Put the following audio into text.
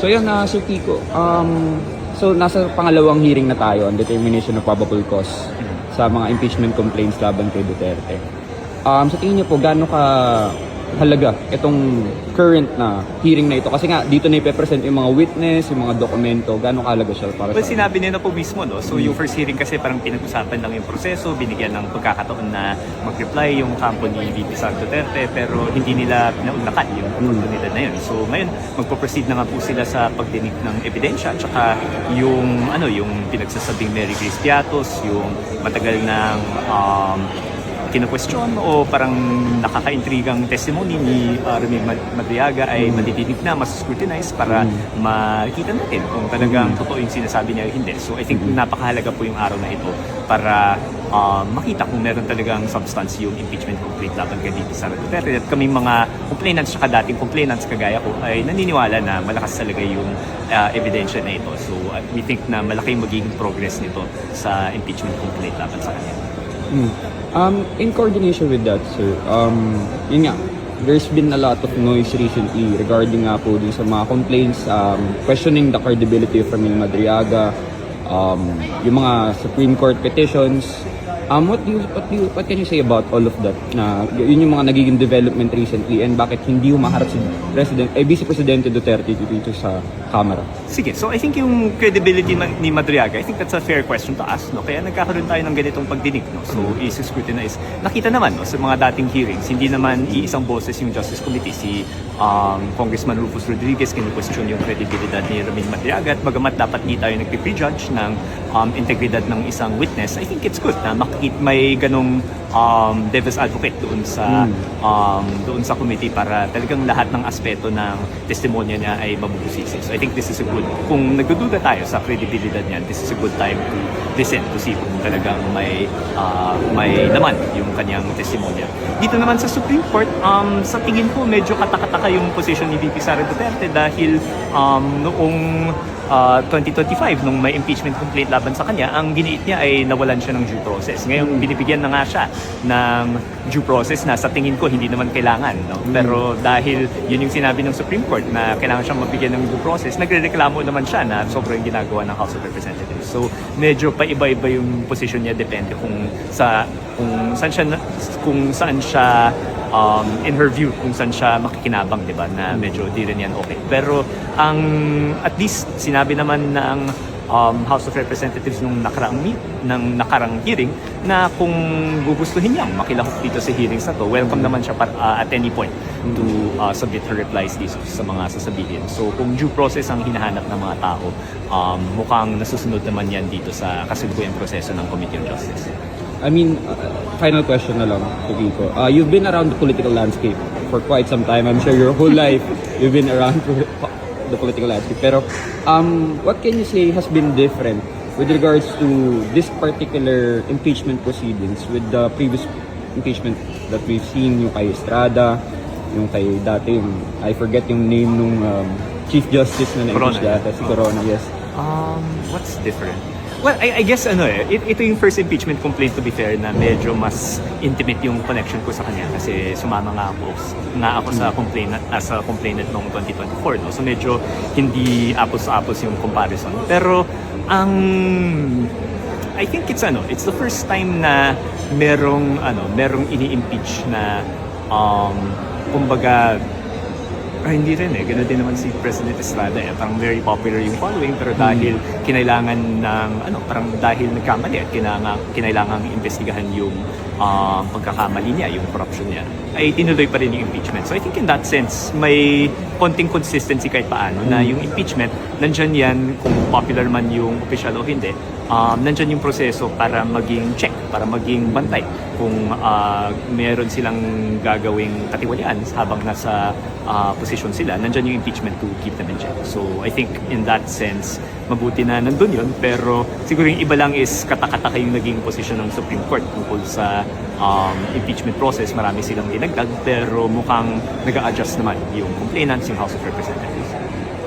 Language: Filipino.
So yan na Sir Kiko, so nasa pangalawang hearing na tayo on determination of probable cause sa mga impeachment complaints laban kay Duterte. Sa tingin niyo po, gaano ka halaga itong current na hearing na ito? Kasi nga, dito na ipepresent yung mga witness, yung mga dokumento, gaano kahalaga siya para Well, sa... sinabi niya na po mismo, no? So yung first hearing kasi parang pinag-usapan lang yung proseso, binigyan ng pagkakataon na mag-reply yung kampo ni VP Sara Duterte, pero hindi nila pinaunlakan yung oportunidad na yun. So ngayon, magpo-proceed na nga po sila sa pagdinig ng ebidensya, at saka yung, yung pinagsasabing Mary Grace Piatos, yung matagal ng kino-question o parang nakaka-intrigang testimony ni Remy Madriaga ay madidinig na, mas scrutinize para makita natin kung talagang totoo yung sinasabi niya o hindi. So I think napakahalaga po yung araw na ito para makita kung meron talagang substance yung impeachment complaint laban kay VP Sara Duterte. At kami mga complainants at dating complainants kagaya ko ay naniniwala na malakas talaga yung ebidensya na ito. So we think na malaking magiging progress nito sa impeachment complaint laban sa kanya. In coordination with that, sir, yun nga, there's been a lot of noise recently regarding nga po din sa mga complaints, questioning the credibility of Remy Madriaga, yung mga Supreme Court petitions. What can you say about all of that? Na yun yung mga nagiging development recently, and bakit hindi humaharap si Vice Presidente Duterte dito sa Kamara? Sige, so I think yung credibility ni Madriaga, I think that's a fair question to ask, no? Kaya nagkakaroon tayo ng ganitong pagdinig, no? So i-scrutinize. Nakita naman, no, sa mga dating hearings, hindi naman iisang boses yung Justice Committee. Si Congressman Rufus Rodriguez kinu-question yung credibilidad ni Remy Madriaga, at bagamat dapat di tayo nagpe-prejudge ng integridad ng isang witness, I think it's good na may ganong devil's advocate doon sa committee para talagang lahat ng aspeto ng testimonya niya ay mabubusisi. So I think this is a good, kung nagdududa tayo sa credibilidad niyan, this is a good time to listen to see kung talagang may naman yung kanyang testimonya. Dito naman sa Supreme Court, sa tingin ko medyo katakataka yung position ni VP Sara Duterte dahil noong 2025, nung may impeachment complaint laban sa kanya, ang giniit niya ay nawalan siya ng due process. Ngayon, binibigyan na nga siya ng due process na sa tingin ko hindi naman kailangan. No? Pero dahil yun yung sinabi ng Supreme Court na kailangan siyang mabigyan ng due process, nagrereklamo naman siya na sobrang ginagawa ng House of Representatives. So, medyo paiba-iba yung position niya, depende kung saan siya in her view, kung saan siya makikinabang, di ba, na medyo di rin yan okay. Pero at least sinabi naman ng House of Representatives nung nakarang hearing na kung gugustuhin niyang makilahok dito sa hearings na to, welcome naman siya at any point to submit her replies dito sa mga sasabihin. So kung due process ang hinahanap ng mga tao, mukhang nasusunod naman yan dito sa kasalukuyang proseso ng Committee on Justice. I mean, final question na lang, Kiko. You've been around the political landscape for quite some time. I'm sure your whole life you've been around the political landscape. Pero what can you say has been different with regards to this particular impeachment proceedings with the previous impeachment that we've seen, yung kay Estrada, yung kay dati, I forget yung name nung Chief Justice na na-impeach dati, si Corona, yes. What's different? Well, I guess ito yung first impeachment complaint, to be fair, na medyo mas intimate yung connection ko sa kanya kasi sumama nga ako sa complainant noong 2024, no? So medyo hindi apples-to-apples yung comparison. Pero I think it's the first time na merong ini-impeach na kumbaga hindi rin ganoon din naman si President Estrada parang very popular yung following, pero dahil kinailangan ng parang dahil nagkamali at kinailangang investigahan yung pagkakamali niya, yung corruption niya, ay tinuloy pa rin yung impeachment. So I think in that sense may konting consistency kahit paano na yung impeachment nandyan yan, kung popular man yung official o hindi, nandyan yung proseso para maging check, para maging bantay kung meron silang gagawing katiwalian habang nasa position sila, nandyan yung impeachment to keep them in check. So I think in that sense, mabuti na nandun yun, pero siguro yung iba lang is katakataka yung naging position ng Supreme Court tungkol sa impeachment process. Marami silang dinagdag, pero mukhang nag-a-adjust naman yung complainants, yung House of Representatives.